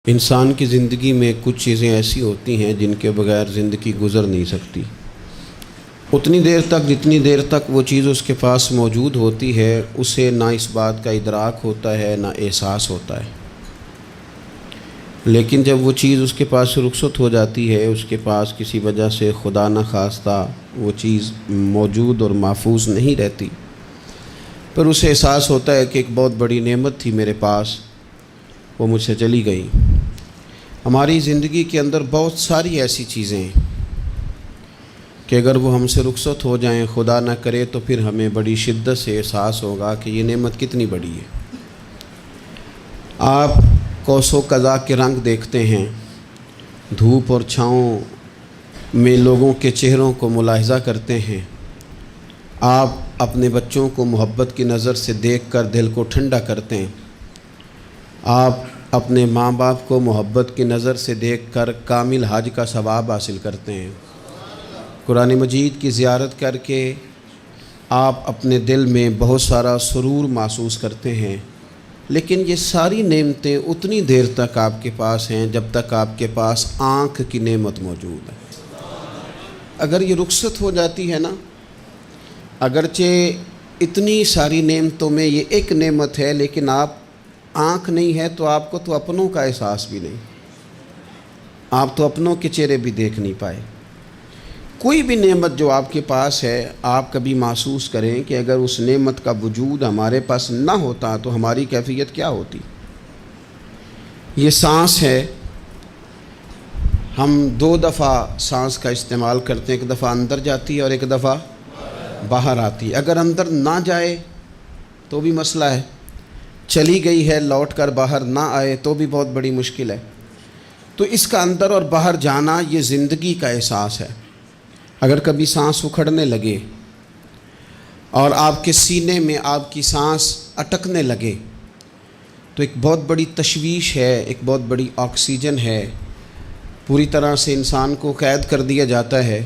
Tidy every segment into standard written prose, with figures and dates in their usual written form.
انسان کی زندگی میں کچھ چیزیں ایسی ہوتی ہیں جن کے بغیر زندگی گزر نہیں سکتی۔ اتنی دیر تک جتنی دیر تک وہ چیز اس کے پاس موجود ہوتی ہے اسے نہ اس بات کا ادراک ہوتا ہے نہ احساس ہوتا ہے، لیکن جب وہ چیز اس کے پاس سے رخصت ہو جاتی ہے، اس کے پاس کسی وجہ سے خدا نہ خواستہ وہ چیز موجود اور محفوظ نہیں رہتی، پھر اسے احساس ہوتا ہے کہ ایک بہت بڑی نعمت تھی میرے پاس، وہ مجھ سے چلی گئی۔ ہماری زندگی کے اندر بہت ساری ایسی چیزیں ہیں کہ اگر وہ ہم سے رخصت ہو جائیں، خدا نہ کرے، تو پھر ہمیں بڑی شدت سے احساس ہوگا کہ یہ نعمت کتنی بڑی ہے۔ آپ قوس و قزح کے رنگ دیکھتے ہیں، دھوپ اور چھاؤں میں لوگوں کے چہروں کو ملاحظہ کرتے ہیں، آپ اپنے بچوں کو محبت کی نظر سے دیکھ کر دل کو ٹھنڈا کرتے ہیں، آپ اپنے ماں باپ کو محبت کی نظر سے دیکھ کر کامل حج کا ثواب حاصل کرتے ہیں، قرآن مجید کی زیارت کر کے آپ اپنے دل میں بہت سارا سرور محسوس کرتے ہیں، لیکن یہ ساری نعمتیں اتنی دیر تک آپ کے پاس ہیں جب تک آپ کے پاس آنکھ کی نعمت موجود ہے۔ اگر یہ رخصت ہو جاتی ہے نا، اگرچہ اتنی ساری نعمتوں میں یہ ایک نعمت ہے، لیکن آپ آنکھ نہیں ہے تو آپ کو تو اپنوں کا احساس بھی نہیں، آپ تو اپنوں کے چہرے بھی دیکھ نہیں پائے۔ کوئی بھی نعمت جو آپ کے پاس ہے، آپ کبھی محسوس کریں کہ اگر اس نعمت کا وجود ہمارے پاس نہ ہوتا تو ہماری کیفیت کیا ہوتی۔ یہ سانس ہے، ہم دو دفعہ سانس کا استعمال کرتے ہیں، ایک دفعہ اندر جاتی ہے اور ایک دفعہ باہر آتی ہے۔ اگر اندر نہ جائے تو بھی مسئلہ ہے، چلی گئی ہے لوٹ کر باہر نہ آئے تو بھی بہت بڑی مشکل ہے۔ تو اس کا اندر اور باہر جانا یہ زندگی کا احساس ہے۔ اگر کبھی سانس اکھڑنے لگے اور آپ کے سینے میں آپ کی سانس اٹکنے لگے تو ایک بہت بڑی تشویش ہے، ایک بہت بڑی آکسیجن ہے، پوری طرح سے انسان کو قید کر دیا جاتا ہے،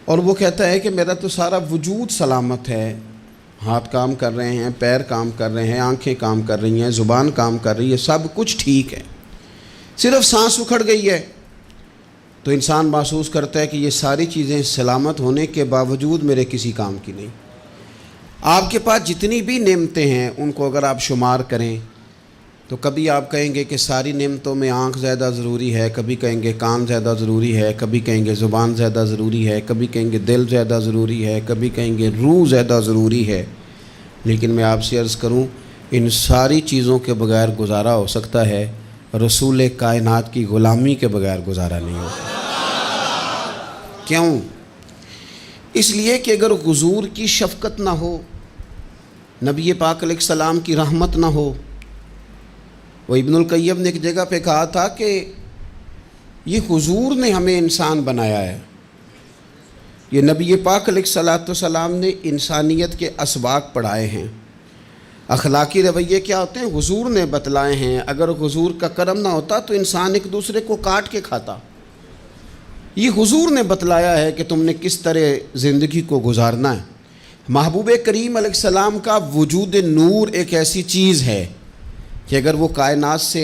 اور وہ کہتا ہے کہ میرا تو سارا وجود سلامت ہے، ہاتھ کام کر رہے ہیں، پیر کام کر رہے ہیں، آنکھیں کام کر رہی ہیں، زبان کام کر رہی ہے، سب کچھ ٹھیک ہے، صرف سانس اکھڑ گئی ہے۔ تو انسان محسوس کرتا ہے کہ یہ ساری چیزیں سلامت ہونے کے باوجود میرے کسی کام کی نہیں۔ آپ کے پاس جتنی بھی نعمتیں ہیں ان کو اگر آپ شمار کریں تو کبھی آپ کہیں گے کہ ساری نعمتوں میں آنکھ زیادہ ضروری ہے، کبھی کہیں گے کان زیادہ ضروری ہے، کبھی کہیں گے زبان زیادہ ضروری ہے، کبھی کہیں گے دل زیادہ ضروری ہے، کبھی کہیں گے روح زیادہ ضروری ہے، لیکن میں آپ سے عرض کروں ان ساری چیزوں کے بغیر گزارا ہو سکتا ہے، رسول کائنات کی غلامی کے بغیر گزارا نہیں ہوتا۔ کیوں؟ اس لیے کہ اگر حضور کی شفقت نہ ہو، نبی پاک علیہ السلام کی رحمت نہ ہو، وہ ابن القیم نے ایک جگہ پہ کہا تھا کہ یہ حضور نے ہمیں انسان بنایا ہے، یہ نبی پاک علیہ السلام نے انسانیت کے اسباق پڑھائے ہیں، اخلاقی رویے کیا ہوتے ہیں حضور نے بتلائے ہیں، اگر حضور کا کرم نہ ہوتا تو انسان ایک دوسرے کو کاٹ کے کھاتا۔ یہ حضور نے بتلایا ہے کہ تم نے کس طرح زندگی کو گزارنا ہے۔ محبوب کریم علیہ السلام کا وجود نور ایک ایسی چیز ہے کہ اگر وہ کائنات سے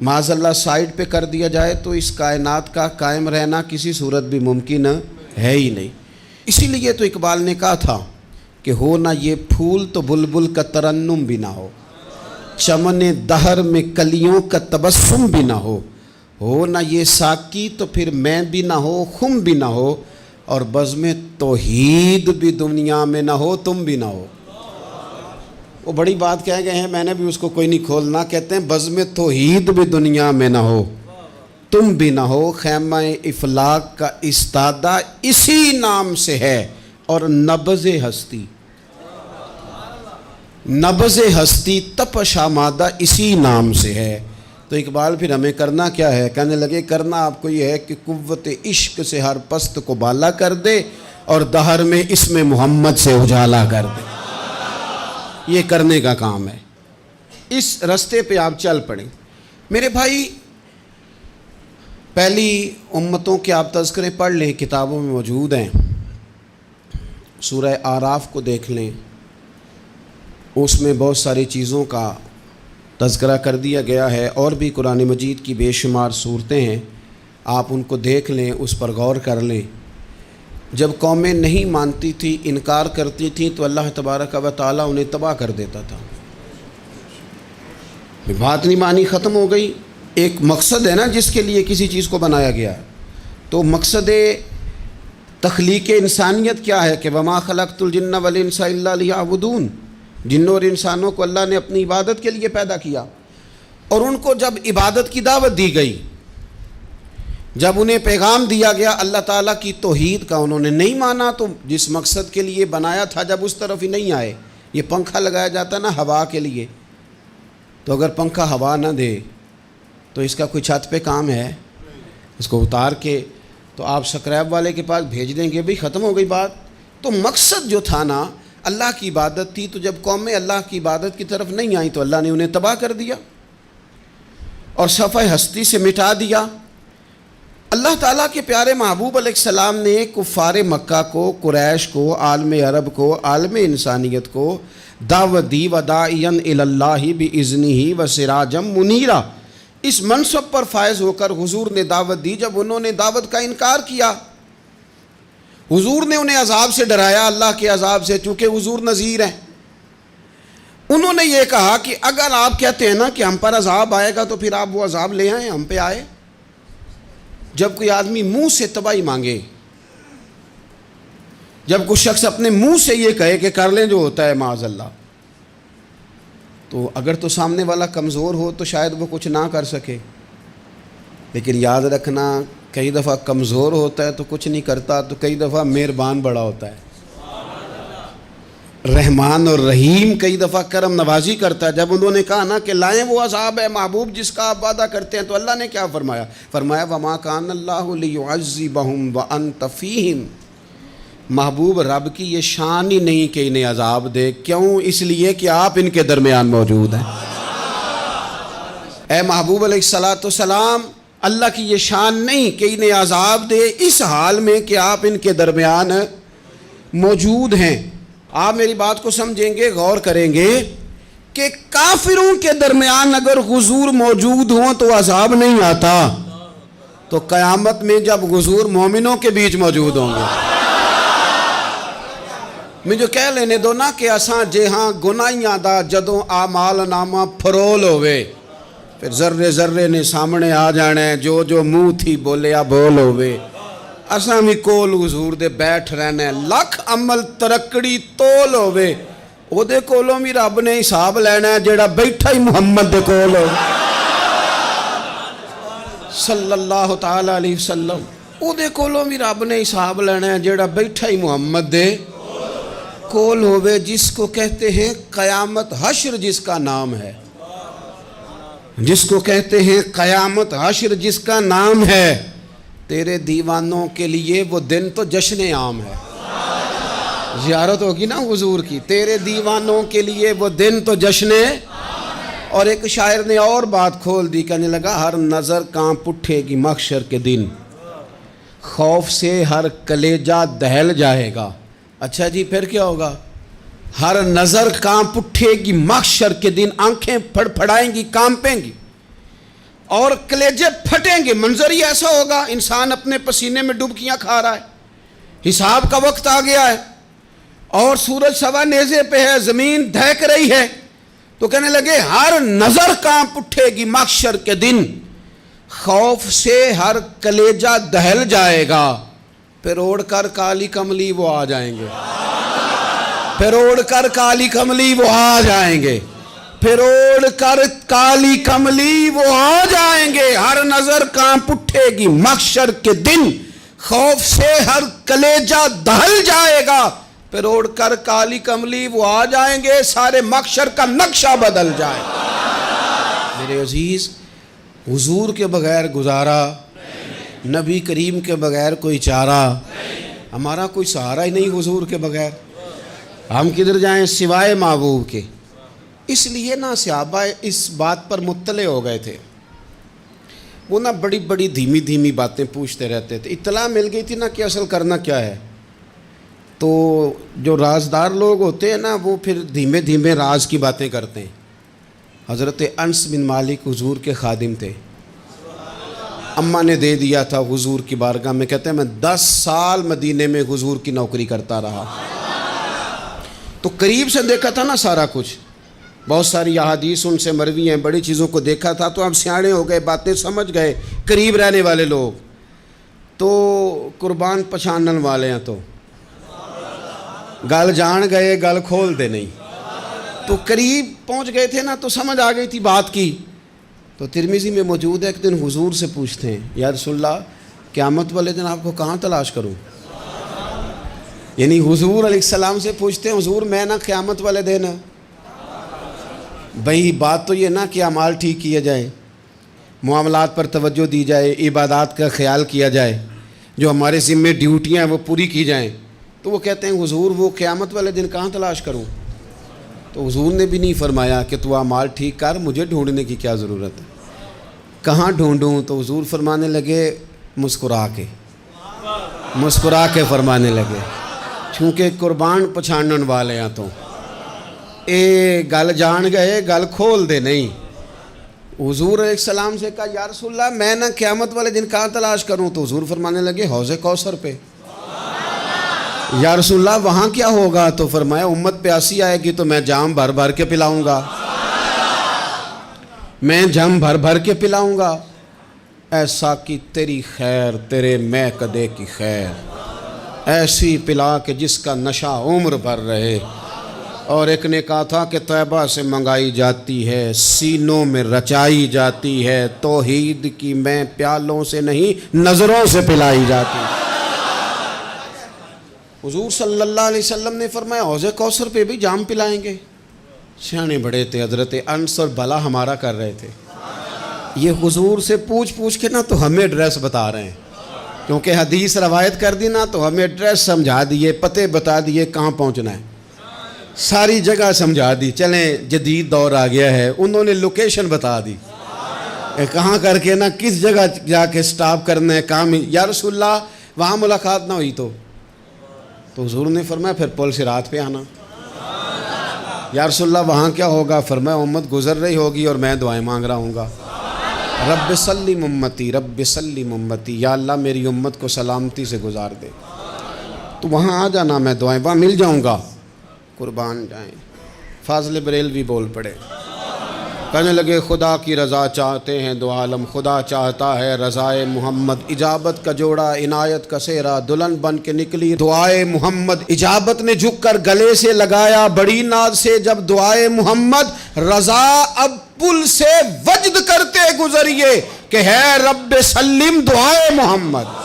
معاذ اللہ سائڈ پہ کر دیا جائے تو اس کائنات کا قائم رہنا کسی صورت بھی ممکن ہے ہی نہیں۔ اسی لیے تو اقبال نے کہا تھا کہ ہو نہ یہ پھول تو بلبل کا ترنم بھی نہ ہو، چمن دہر میں کلیوں کا تبسم بھی نہ ہو نہ یہ ساقی تو پھر میں بھی نہ ہو، خم بھی نہ ہو، اور بزم توحید بھی دنیا میں نہ ہو، تم بھی نہ ہو۔ وہ بڑی بات کہہ گئے ہیں، میں نے بھی اس کو کوئی نہیں کھولنا، کہتے ہیں بزم توحید بھی دنیا میں نہ ہو، تم بھی نہ ہو، خیمہ افلاق کا استادہ اسی نام سے ہے، اور نبض ہستی تپش آمادہ اسی نام سے ہے۔ تو اقبال پھر ہمیں کرنا کیا ہے؟ کہنے لگے کرنا آپ کو یہ ہے کہ قوت عشق سے ہر پست کو بالا کر دے اور دہر میں اسم محمد سے اجالا کر دے، یہ کرنے کا کام ہے۔ اس رستے پہ آپ چل پڑیں میرے بھائی۔ پہلی امتوں کے آپ تذکرے پڑھ لیں، کتابوں میں موجود ہیں، سورہ اعراف کو دیکھ لیں، اس میں بہت ساری چیزوں کا تذکرہ کر دیا گیا ہے، اور بھی قرآن مجید کی بے شمار صورتیں ہیں، آپ ان کو دیکھ لیں، اس پر غور کر لیں۔ جب قومیں نہیں مانتی تھی، انکار کرتی تھیں، تو اللہ تبارک و تعالیٰ انہیں تباہ کر دیتا تھا۔ بات نہیں مانی، ختم ہو گئی۔ ایک مقصد ہے نا جس کے لیے کسی چیز کو بنایا گیا ہے، تو مقصد تخلیق انسانیت کیا ہے کہ وما خلقت الجن والانس الا لیعبدون، جنوں اور انسانوں کو اللہ نے اپنی عبادت کے لیے پیدا کیا، اور ان کو جب عبادت کی دعوت دی گئی، جب انہیں پیغام دیا گیا اللہ تعالیٰ کی توحید کا، انہوں نے نہیں مانا، تو جس مقصد کے لیے بنایا تھا جب اس طرف ہی نہیں آئے۔ یہ پنکھا لگایا جاتا نا ہوا کے لیے، تو اگر پنکھا ہوا نہ دے تو اس کا کوئی چھت پہ کام ہے؟ اس کو اتار کے تو آپ سکریب والے کے پاس بھیج دیں گے، بھئی ختم ہو گئی بات۔ تو مقصد جو تھا نا اللہ کی عبادت تھی، تو جب قومیں اللہ کی عبادت کی طرف نہیں آئیں تو اللہ نے انہیں تباہ کر دیا اور صفحہ ہستی سے مٹا دیا۔ اللہ تعالیٰ کے پیارے محبوب علیہ السلام نے کفار مکہ کو، قریش کو، عالم عرب کو، عالم انسانیت کو دعوت دی، وداعیا الی اللہ باذنہ وسراجا منیرا۔ اس منصب پر فائز ہو کر حضور نے دعوت دی۔ جب انہوں نے دعوت کا انکار کیا، حضور نے انہیں عذاب سے ڈرایا، اللہ کے عذاب سے، چونکہ حضور نذیر ہیں۔ انہوں نے یہ کہا کہ اگر آپ کہتے ہیں نا کہ ہم پر عذاب آئے گا تو پھر آپ وہ عذاب لے آئیں، ہم پہ آئے۔ جب کوئی آدمی منہ سے تباہی مانگے، جب کوئی شخص اپنے منہ سے یہ کہے کہ کر لیں جو ہوتا ہے معاذ اللہ، تو اگر تو سامنے والا کمزور ہو تو شاید وہ کچھ نہ کر سکے، لیکن یاد رکھنا کئی دفعہ کمزور ہوتا ہے تو کچھ نہیں کرتا، تو کئی دفعہ مہربان بڑا ہوتا ہے، رحمان اور رحیم کئی دفعہ کرم نوازی کرتا ہے۔ جب انہوں نے کہا نا کہ لائیں وہ عذاب ہے محبوب جس کا آپ وعدہ کرتے ہیں، تو اللہ نے کیا فرمایا؟ فرمایا وما کان اللہ لیعذبہم وانت فیہم۔ محبوب رب کی یہ شان ہی نہیں کہ انہیں عذاب دے، کیوں؟ اس لیے کہ آپ ان کے درمیان موجود ہیں۔ اے محبوب علیہ السلام، اللہ کی یہ شان نہیں کہ انہیں عذاب دے اس حال میں کہ آپ ان کے درمیان موجود ہیں۔ آپ میری بات کو سمجھیں گے، غور کریں گے کہ کافروں کے درمیان اگر حضور موجود ہوں تو عذاب نہیں آتا، تو قیامت میں جب حضور مومنوں کے بیچ موجود ہوں گے، مجھے کہہ لینے دو نا کہ اساں جہاں گناہیاں دا جدوں اعمال نامہ پھرول ہوئے، پھر ذرے ذرے نے سامنے آ جانا ہے، جو جو منہ تھی بولیا بول ہوئے، اساں بھی کول حضور دے بیٹھ رہنا ہے، لکھ عمل ترکڑی تول ہوئے، او دے کولوں بھی رب نے حساب لینا ہے جیڑا بیٹھا ہی محمد دے کول ہو صلی اللہ تعالی علیہ وسلم، او دے کولوں بھی رب نے حساب لینا ہے جیڑا بیٹھا ہی محمد دے کول ہوئے، جس کو کہتے ہیں قیامت حشر، جس کا نام ہے، جس کو کہتے ہیں قیامت حشر، جس کا نام ہے۔ تیرے دیوانوں کے لیے وہ دن تو جشن عام ہے، زیارت ہوگی نا حضور کی، تیرے دیوانوں کے لیے وہ دن تو جشن۔ اور ایک شاعر نے اور بات کھول دی، کہنے لگا ہر نظر کانپ اٹھے گی محشر کے دن، خوف سے ہر کلیجہ دہل جائے گا۔ اچھا جی پھر کیا ہوگا؟ ہر نظر کانپ اٹھے گی محشر کے دن، آنکھیں پھڑ پھڑائیں گی، کانپیں گی اور کلیجے پھٹیں گے۔ منظر ہی ایسا ہوگا، انسان اپنے پسینے میں ڈبکیاں کھا رہا ہے، حساب کا وقت آ گیا ہے اور سورج سوا نیزے پہ ہے، زمین دہک رہی ہے، تو کہنے لگے ہر نظر کانپ اٹھے گی محشر کے دن، خوف سے ہر کلیجہ دہل جائے گا، پھر اوڑھ کر کالی کملی وہ آ جائیں گے، پھر اوڑھ کر کالی کملی وہ آ جائیں گے، پھر اوڑھ کر کالی کملی وہ آ جائیں گے، ہر نظر کانپ اٹھے گی محشر کے دن، خوف سے ہر کلیجہ دہل جائے گا، پھر اوڑھ کر کالی کملی وہ آ جائیں گے، سارے محشر کا نقشہ بدل جائے گا۔ میرے عزیز، حضور کے بغیر گزارا، نبی کریم کے بغیر کوئی چارہ، ہمارا کوئی سہارا ہی نہیں حضور کے بغیر، ہم کدھر جائیں سوائے محبوب کے۔ اس لیے نا صحابہ اس بات پر مطلع ہو گئے تھے، وہ نا بڑی بڑی دھیمی دھیمی باتیں پوچھتے رہتے تھے، اطلاع مل گئی تھی نا کہ اصل کرنا کیا ہے، تو جو رازدار لوگ ہوتے ہیں نا وہ پھر دھیمے دھیمے راز کی باتیں کرتے ہیں، حضرت انس بن مالک حضور کے خادم تھے، اماں نے دے دیا تھا حضور کی بارگاہ میں، کہتے ہیں میں 10 سال مدینے میں حضور کی نوکری کرتا رہا، تو قریب سے دیکھا تھا نا سارا کچھ، بہت ساری احادیث ان سے مروی ہیں، بڑی چیزوں کو دیکھا تھا، تو ہم سیاڑے ہو گئے، باتیں سمجھ گئے، قریب رہنے والے لوگ تو قربان پچھانن والے ہیں، تو گل جان گئے گل کھول دے نہیں، تو قریب پہنچ گئے تھے نا، تو سمجھ آ گئی تھی بات کی۔ تو ترمذی میں موجود ہے، ایک دن حضور سے پوچھتے ہیں یا رسول اللہ قیامت والے دن آپ کو کہاں تلاش کروں؟ یعنی حضور علیہ السلام سے پوچھتے ہیں حضور میں نا قیامت والے دن، بھئی بات تو یہ نا کہ اعمال ٹھیک کیا جائے، معاملات پر توجہ دی جائے، عبادات کا خیال کیا جائے، جو ہمارے ذمے ڈیوٹیاں ہیں وہ پوری کی جائیں، تو وہ کہتے ہیں حضور وہ قیامت والے دن کہاں تلاش کروں؟ تو حضور نے بھی نہیں فرمایا کہ تو اعمال ٹھیک کر، مجھے ڈھونڈنے کی کیا ضرورت ہے، کہاں ڈھونڈوں؟ تو حضور فرمانے لگے مسکرا کے فرمانے لگے، چونکہ قربان پچھانن والے ہیں، تو اے گل جان گئے گل کھول دے نہیں۔ حضور علیہ السلام سے کہا یا رسول اللہ میں نہ قیامت والے دن کہاں تلاش کروں؟ تو حضور فرمانے لگے حوض کوثر پہ۔ یا رسول اللہ وہاں کیا ہوگا؟ تو فرمایا امت پیاسی آئے گی تو میں جام بھر بھر کے پلاؤں گا، میں جام بھر بھر کے پلاؤں گا، ایسا کہ تیری خیر تیرے میں کدے کی خیر، ایسی پلا کہ جس کا نشہ عمر بھر رہے۔ اور ایک نے کہا تھا کہ طیبہ سے منگائی جاتی ہے، سینوں میں رچائی جاتی ہے، توحید کی میں پیالوں سے نہیں نظروں سے پلائی جاتی ہے۔ حضور صلی اللہ علیہ وسلم نے فرمایا حوض کوثر پہ بھی جام پلائیں گے؟ سیانے بڑے تھے حضرت انس، اور بھلا ہمارا کر رہے تھے۔ یہ حضور سے پوچھ کے نا تو ہمیں ایڈریس بتا رہے ہیں، کیونکہ حدیث روایت کر دی نا تو ہمیں ایڈریس سمجھا دیے، پتے بتا دیے کہاں پہنچنا ہے، ساری جگہ سمجھا دی۔ چلیں جدید دور آ گیا ہے، انہوں نے لوکیشن بتا دی، کہاں کر کے نا کس جگہ جا کے سٹاپ کرنا ہے کام۔ یا رسول اللہ وہاں ملاقات نہ ہوئی تو حضور نے فرمایا پھر پل صراط پہ آنا۔ یا رسول اللہ وہاں کیا ہوگا؟ فرمایا امت گزر رہی ہوگی اور میں دعائیں مانگ رہا ہوں گا، رب سلم امتی رب سلم امتی، یا اللہ میری امت کو سلامتی سے گزار دے، تو وہاں آ جانا، میں دعائیں وہاں مل جاؤں گا، قربان جائیں۔ فاضل بریلوی بول پڑے، کہنے لگے خدا کی رضا چاہتے ہیں دو عالم، خدا چاہتا ہے رضائے محمد، اجابت کا جوڑا عنایت کا سہرا، دلہن بن کے نکلی دعائے محمد، اجابت نے جھک کر گلے سے لگایا بڑی ناز سے جب دعائے محمد، رضا اب پل سے وجد کرتے گزریے کہ ہے رب سلم دعائے محمد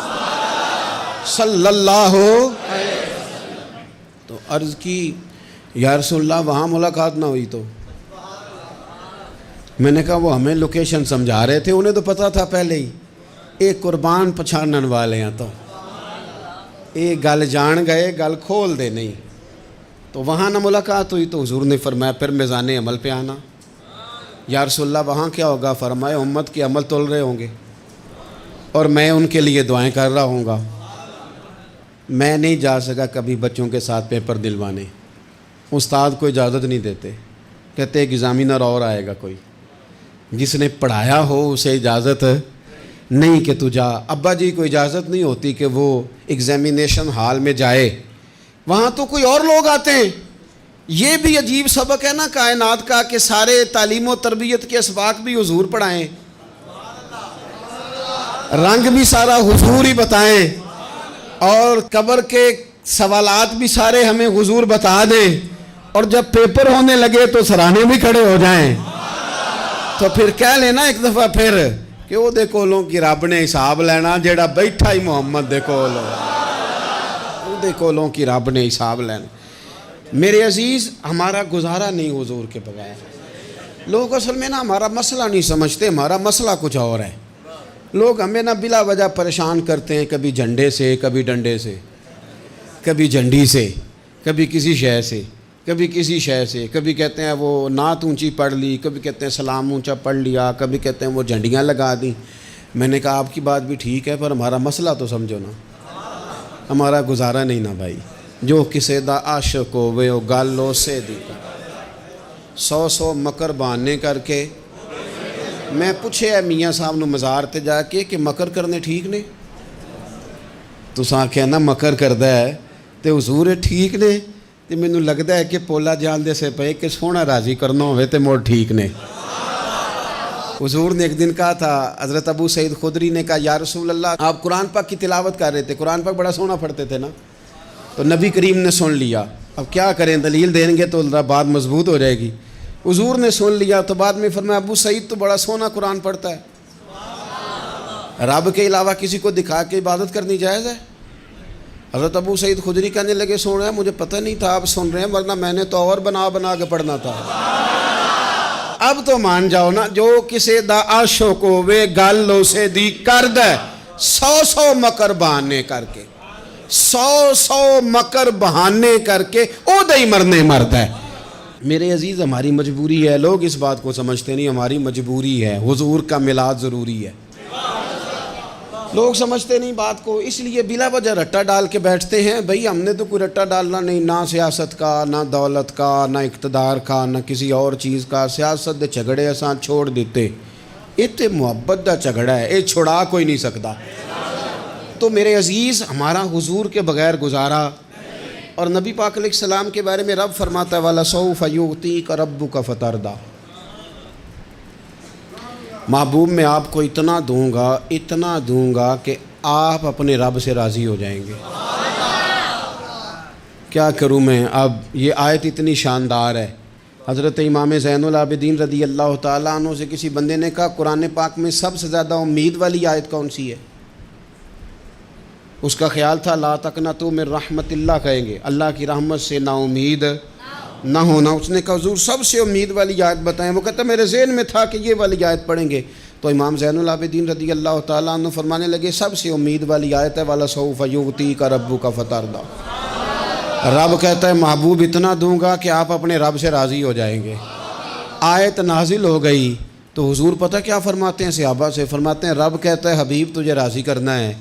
صلی اللہ علیہ وسلم۔ تو عرض کی یا رسول اللہ وہاں ملاقات نہ ہوئی تو؟ میں نے کہا وہ ہمیں لوکیشن سمجھا رہے تھے، انہیں تو پتہ تھا پہلے ہی، ایک قربان پچھانن والے ہیں، تو ایک گل جان گئے گل کھول دے نہیں، تو وہاں نہ ملاقات ہوئی تو حضور نے فرمایا پھر میزان عمل پہ آنا۔ یا رسول اللہ وہاں کیا ہوگا؟ فرمایا امت کے عمل تول رہے ہوں گے اور میں ان کے لیے دعائیں کر رہا ہوں گا۔ میں نہیں جا سکا کبھی بچوں کے ساتھ پیپر دلوانے، استاد کو اجازت نہیں دیتے، کہتے ایک ایگزامینر اور آئے گا کوئی، جس نے پڑھایا ہو اسے اجازت نہیں کہ تو جا۔ ابا جی کو اجازت نہیں ہوتی کہ وہ ایگزامینیشن ہال میں جائے، وہاں تو کوئی اور لوگ آتے ہیں۔ یہ بھی عجیب سبق ہے نا کائنات کا کہ سارے تعلیم و تربیت کے اسباق بھی حضور پڑھائیں، رنگ بھی سارا حضور ہی بتائیں، اور قبر کے سوالات بھی سارے ہمیں حضور بتا دیں، اور جب پیپر ہونے لگے تو سرانے بھی کھڑے ہو جائیں، تو پھر کہہ لینا ایک دفعہ پھر کہ وہ دے کولوں کی رب نے حساب لینا، جیڑا بیٹھا ہی محمد دے کول، وہ دے کولوں کی رب نے حساب لینا۔ میرے عزیز ہمارا گزارا نہیں حضور کے بغیر۔ لوگ اصل میں نا ہمارا مسئلہ نہیں سمجھتے، ہمارا مسئلہ کچھ اور ہے۔ لوگ ہمیں نا بلا وجہ پریشان کرتے ہیں، کبھی جھنڈے سے، کبھی ڈنڈے سے، کبھی جھنڈی سے، کبھی کسی شے سے، کبھی کسی شے سے، کبھی کہتے ہیں وہ نعت اونچی پڑھ لی، کبھی کہتے ہیں سلام اونچا پڑھ لیا، کبھی کہتے ہیں وہ جھنڈیاں لگا دیں۔ میں نے کہا آپ کی بات بھی ٹھیک ہے، پر ہمارا مسئلہ تو سمجھو نا، ہمارا گزارا نہیں نا بھائی۔ جو کسے دا عاشق ہووے او گل اسے دی، 100 مکر بہانے کر کے میں پوچھے میاں صاحب نو مزار تے جا کے کہ مکر کرنے ٹھیک نے؟ تساں کہنا مکر کردا ہے تے حضور ٹھیک نے؟ تے مینوں لگدا ہے کہ پولا جان دے سے پے کہ سونا راضی کرنا ہوئے تے موڑ ٹھیک نے۔ حضور نے ایک دن کہا تھا، حضرت ابو سعید خدری نے کہا یا رسول اللہ، آپ قرآن پاک کی تلاوت کر رہے تھے، قرآن پاک بڑا سونا پڑھتے تھے نا، تو نبی کریم نے سن لیا، اب کیا کریں، دلیل دیں گے تو بات مضبوط ہو جائے گی۔ حضور نے سن لیا تو بعد میں فرمایا ابو سعید تو بڑا سونا قرآن پڑھتا ہے، رب کے علاوہ کسی کو دکھا کے عبادت کرنی جائز ہے؟ حضرت ابو سعید خدری کہنے لگے سن رہے ہیں، مجھے پتہ نہیں تھا آپ سن رہے ہیں، ورنہ میں نے تو اور بنا بنا کے پڑھنا تھا۔ اب تو مان جاؤ نا، جو کسے دا عاشق ہوے گل اسے دی کرد ہے، 100 مکر بہانے کر کے، 100 مکر بہانے کر کے او دے ہی مرنے مرد ہے۔ میرے عزیز ہماری مجبوری ہے، لوگ اس بات کو سمجھتے نہیں، ہماری مجبوری ہے، حضور کا میلاد ضروری ہے، لوگ سمجھتے نہیں بات کو، اس لیے بلا وجہ رٹا ڈال کے بیٹھتے ہیں۔ بھئی ہم نے تو کوئی رٹا ڈالنا نہیں، نہ سیاست کا، نہ دولت کا، نہ اقتدار کا، نہ کسی اور چیز کا۔ سیاست دے جھگڑے اساں چھوڑ دیتے، یہ تے محبت دا جھگڑا ہے، یہ چھڑا کوئی نہیں سکتا۔ تو میرے عزیز ہمارا حضور کے بغیر گزارا، اور نبی پاک علیہ السلام کے بارے میں رب فرماتا ہے وَلَسَوْفَ يُعْطِيكَ رَبُّكَ فَتَرْضَىٰ، محبوب میں آپ کو اتنا دوں گا کہ آپ اپنے رب سے راضی ہو جائیں گے۔ کیا کروں میں اب، یہ آیت اتنی شاندار ہے۔ حضرت امام زین العابدین رضی اللہ تعالیٰ عنہ سے کسی بندے نے کہا قرآن پاک میں سب سے زیادہ امید والی آیت کون سی ہے؟ اس کا خیال تھا لا تقنطوا من رحمت اللہ کہیں گے، اللہ کی رحمت سے نا امید نہ ہونا۔ اس نے کہا حضور سب سے امید والی آیت بتائیں، وہ کہتا میرے ذہن میں تھا کہ یہ والی آیت پڑھیں گے۔ تو امام زین العابدین رضی اللہ تعالیٰ عنہ فرمانے لگے سب سے امید والی آیت ہے وَلَسَوْفَ يُعْطِيكَ رَبُّكَ فَتَرْضَىٰ، رب کہتا ہے محبوب اتنا دوں گا کہ آپ اپنے رب سے راضی ہو جائیں گے۔ آیت نازل ہو گئی تو حضور پتہ کیا فرماتے ہیں صحابہ سے؟ فرماتے ہیں رب کہتا ہے حبیب تجھے راضی کرنا ہے،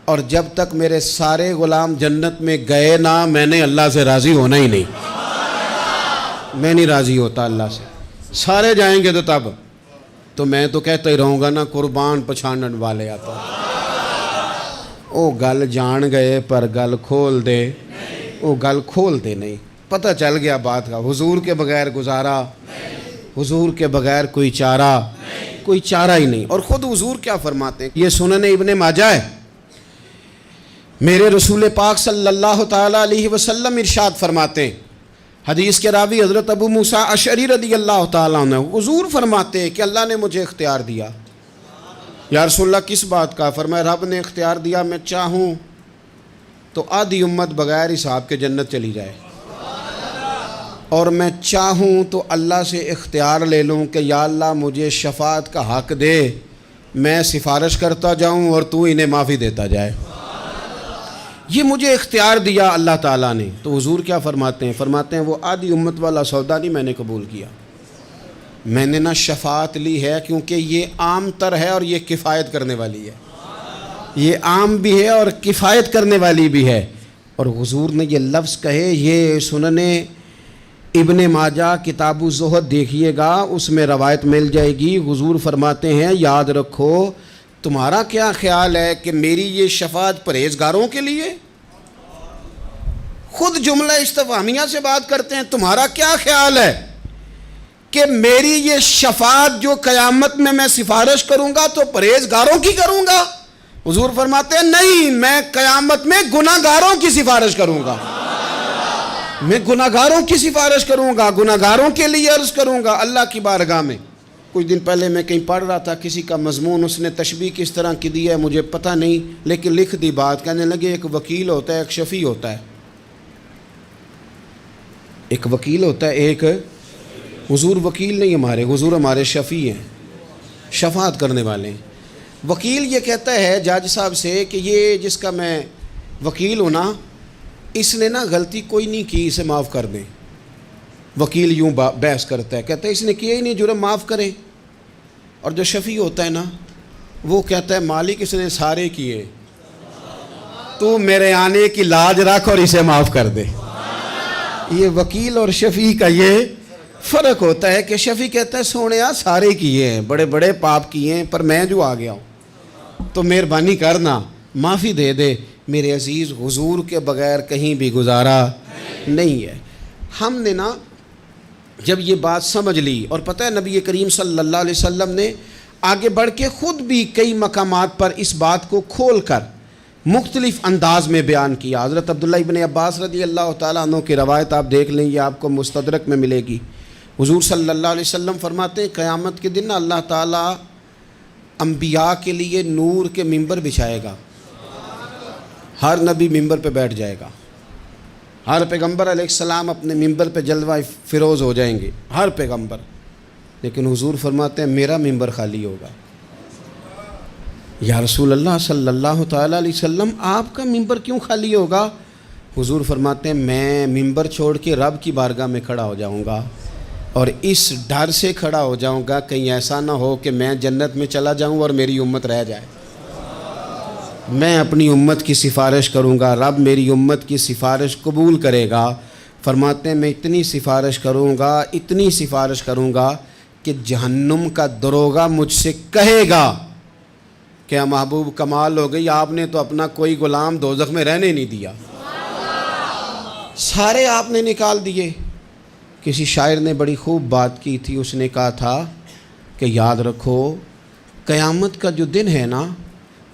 اور جب تک میرے سارے غلام جنت میں گئے نہ میں نے اللہ سے راضی ہونا ہی نہیں، میں نہیں راضی ہوتا اللہ سے، سارے جائیں گے تو تب تو میں تو کہتا ہی رہوں گا نا قربان پچھانن والے آتا، او گل جان گئے پر گل کھول دے، او گل کھول دے نہیں، پتہ چل گیا بات کا، حضور کے بغیر گزارا، حضور کے بغیر کوئی چارہ ہی نہیں۔ اور خود حضور کیا فرماتے ہیں، یہ سنن ابن ماجہ ہے، میرے رسول پاک صلی اللہ تعالیٰ علیہ وسلم ارشاد فرماتے ہیں، حدیث کے راوی حضرت ابو موسیٰ اشعری رضی اللہ تعالیٰ عنہ، حضور فرماتے ہیں کہ اللہ نے مجھے اختیار دیا۔ یا رسول اللہ کس بات کا؟ فرمایا رب نے اختیار دیا میں چاہوں تو آدھی امت بغیر حساب کے جنت چلی جائے، اور میں چاہوں تو اللہ سے اختیار لے لوں کہ یا اللہ مجھے شفاعت کا حق دے، میں سفارش کرتا جاؤں اور تو انہیں معافی دیتا جائے، یہ مجھے اختیار دیا اللہ تعالیٰ نے۔ تو حضور کیا فرماتے ہیں؟ فرماتے ہیں وہ آدھی امت والا سودا نہیں میں نے قبول کیا، میں نے نہ شفاعت لی ہے کیونکہ یہ عام تر ہے اور یہ کفایت کرنے والی ہے، یہ عام بھی ہے اور کفایت کرنے والی بھی ہے۔ اور حضور نے یہ لفظ کہے، یہ سنن ابن ماجہ کتاب الزہد دیکھیے گا، اس میں روایت مل جائے گی۔ حضور فرماتے ہیں یاد رکھو تمہارا کیا خیال ہے کہ میری یہ شفاعت پرہیزگاروں کے لیے؟ خود جملہ استفہامیہ سے بات کرتے ہیں، تمہارا کیا خیال ہے کہ میری یہ شفاعت جو قیامت میں میں سفارش کروں گا تو پرہیزگاروں کی کروں گا؟ حضور فرماتے ہیں نہیں، میں قیامت میں گناہ گاروں کی سفارش کروں گا، میں گناہ گاروں کی سفارش کروں گا، گناہ گاروں کے لیے عرض کروں گا اللہ کی بارگاہ میں۔ کچھ دن پہلے میں کہیں پڑھ رہا تھا کسی کا مضمون، اس نے تشبیہ کس طرح کی دی ہے مجھے پتہ نہیں، لیکن لکھ دی بات، کہنے لگے ایک وکیل ہوتا ہے ایک شفیع ہوتا ہے، ایک وکیل ہوتا ہے ایک، حضور وکیل نہیں ہمارے، حضور ہمارے شفیع ہیں، شفاعت کرنے والے ہیں۔ وکیل یہ کہتا ہے جج صاحب سے کہ یہ جس کا میں وکیل ہوں نا اس نے نا غلطی کوئی نہیں کی، اسے معاف کر دیں۔ وکیل یوں بحث کرتا ہے، کہتا ہے اس نے کیا ہی نہیں، جرم معاف کریں۔ اور جو شفیع ہوتا ہے نا وہ کہتا ہے مالک اس نے سارے کیے، تو میرے آنے کی لاج رکھ اور اسے معاف کر دے۔ یہ وکیل اور شفیع کا یہ فرق ہوتا ہے کہ شفیع کہتا ہے سونے سارے کیے ہیں، بڑے بڑے پاپ کیے ہیں، پر میں جو آ گیا ہوں تو مہربانی کرنا معافی دے دے۔ میرے عزیز، حضور کے بغیر کہیں بھی گزارا نہیں ہے۔ ہم نے نا جب یہ بات سمجھ لی، اور پتہ ہے نبی کریم صلی اللہ علیہ وسلم نے آگے بڑھ کے خود بھی کئی مقامات پر اس بات کو کھول کر مختلف انداز میں بیان کیا۔ حضرت عبداللہ ابن عباس رضی اللہ تعالیٰ عنہ کی روایت آپ دیکھ لیں، یہ آپ کو مستدرک میں ملے گی۔ حضور صلی اللہ علیہ وسلم فرماتے ہیں قیامت کے دن اللہ تعالیٰ انبیاء کے لیے نور کے ممبر بچھائے گا، ہر نبی ممبر پہ بیٹھ جائے گا، ہر پیغمبر علیہ السلام اپنے ممبر پہ جلوہ فروز ہو جائیں گے، ہر پیغمبر۔ لیکن حضور فرماتے ہیں میرا ممبر خالی ہوگا۔ یا رسول اللہ صلی اللہ تعالیٰ علیہ وسلم آپ کا ممبر کیوں خالی ہوگا؟ حضور فرماتے ہیں میں ممبر چھوڑ کے رب کی بارگاہ میں کھڑا ہو جاؤں گا، اور اس ڈر سے کھڑا ہو جاؤں گا کہیں ایسا نہ ہو کہ میں جنت میں چلا جاؤں اور میری امت رہ جائے۔ میں اپنی امت کی سفارش کروں گا، رب میری امت کی سفارش قبول کرے گا۔ فرماتے ہیں میں اتنی سفارش کروں گا، اتنی سفارش کروں گا کہ جہنم کا دروغہ مجھ سے کہے گا کہ محبوب کمال ہو گئی، آپ نے تو اپنا کوئی غلام دوزخ میں رہنے نہیں دیا، سارے آپ نے نکال دیے۔ کسی شاعر نے بڑی خوب بات کی تھی، اس نے کہا تھا کہ یاد رکھو قیامت کا جو دن ہے نا،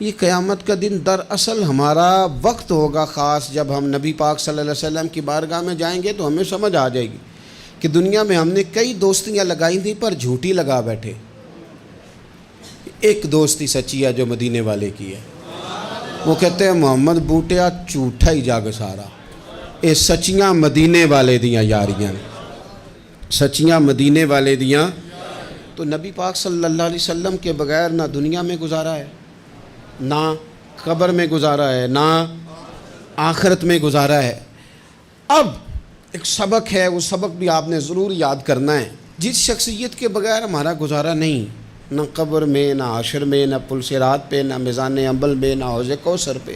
یہ قیامت کا دن دراصل ہمارا وقت ہوگا خاص، جب ہم نبی پاک صلی اللہ علیہ وسلم کی بارگاہ میں جائیں گے تو ہمیں سمجھ آ جائے گی کہ دنیا میں ہم نے کئی دوستیاں لگائی تھیں پر جھوٹی لگا بیٹھے۔ ایک دوستی سچی ہے جو مدینے والے کی ہے، وہ کہتے ہیں محمد بوٹیا جھوٹا ہی جاگ سارا، اے سچیاں مدینے والے دیاں یاریاں، سچیاں مدینے والے دیاں۔ تو نبی پاک صلی اللہ علیہ وسلم کے بغیر نہ دنیا میں گزارا ہے، نہ قبر میں گزارا ہے، نہ آخرت میں گزارا ہے۔ اب ایک سبق ہے، وہ سبق بھی آپ نے ضرور یاد کرنا ہے۔ جس شخصیت کے بغیر ہمارا گزارا نہیں، نہ قبر میں، نہ حشر میں، نہ پل صراط پہ، نہ میزان عمل میں، نہ حوض کوثر پہ،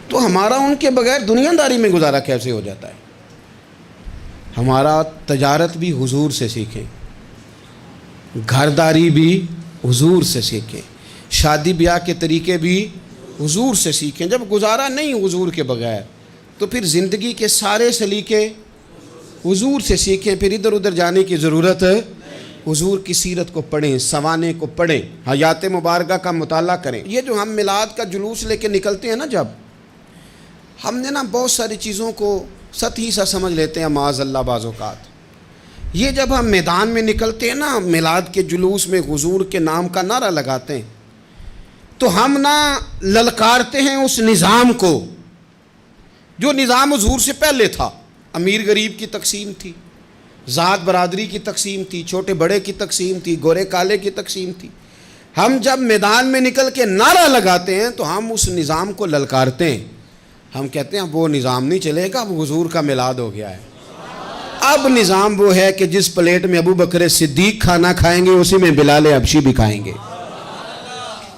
تو ہمارا ان کے بغیر دنیا داری میں گزارا کیسے ہو جاتا ہے؟ ہمارا تجارت بھی حضور سے سیکھیں، گھرداری بھی حضور سے سیکھیں، شادی بیاہ کے طریقے بھی حضور سے سیکھیں۔ جب گزارا نہیں حضور کے بغیر تو پھر زندگی کے سارے سلیقے حضور سے سیکھیں، پھر ادھر ادھر جانے کی ضرورت ہے۔ حضور کی سیرت کو پڑھیں، سوانے کو پڑھیں، حیات مبارکہ کا مطالعہ کریں۔ یہ جو ہم میلاد کا جلوس لے کے نکلتے ہیں نا، جب ہم نے نا بہت ساری چیزوں کو سطحی سا سمجھ لیتے ہیں معاذ اللہ بعض اوقات۔ یہ جب ہم میدان میں نکلتے ہیں نا، میلاد کے جلوس میں حضور کے نام کا نعرہ لگاتے ہیں، تو ہم نا للکارتے ہیں اس نظام کو جو نظام حضور سے پہلے تھا۔ امیر غریب کی تقسیم تھی، ذات برادری کی تقسیم تھی، چھوٹے بڑے کی تقسیم تھی، گورے کالے کی تقسیم تھی۔ ہم جب میدان میں نکل کے نعرہ لگاتے ہیں تو ہم اس نظام کو للکارتے ہیں، ہم کہتے ہیں وہ نظام نہیں چلے گا، اب حضور کا میلاد ہو گیا ہے۔ اب نظام وہ ہے کہ جس پلیٹ میں ابو بکر صدیق کھانا کھائیں گے اسی میں بلال حبشی بھی کھائیں گے۔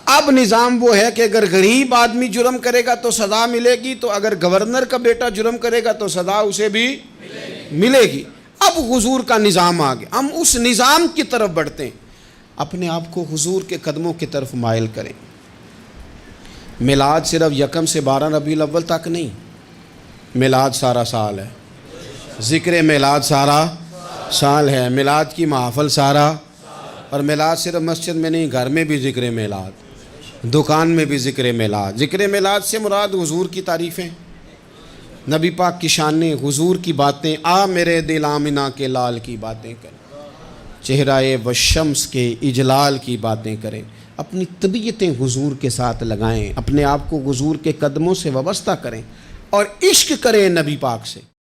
اب نظام وہ ہے کہ اگر غریب آدمی جرم کرے گا تو سزا ملے گی، تو اگر گورنر کا بیٹا جرم کرے گا تو سزا اسے بھی ملے گی۔ اب حضور کا نظام آ گیا، ہم اس نظام کی طرف بڑھتے ہیں۔ اپنے آپ کو حضور کے قدموں کی طرف مائل کریں۔ میلاد صرف 1 سے 12 ربیع الاول تک نہیں، میلاد سارا سال ہے، ذکر میلاد سارا سال ہے، میلاد کی محافل سارا، اور میلاد صرف مسجد میں نہیں، گھر میں بھی ذکر میلاد، دکان میں بھی ذکر میلاد۔ ذکر میلاد سے مراد حضور کی تعریفیں، نبی پاک کی شانیں، حضور کی باتیں، آ میرے دل آمنہ کے لال کی باتیں کریں، چہرہ والشمس کے اجلال کی باتیں کریں، اپنی طبیعتیں حضور کے ساتھ لگائیں، اپنے آپ کو حضور کے قدموں سے وابستہ کریں اور عشق کریں نبی پاک سے۔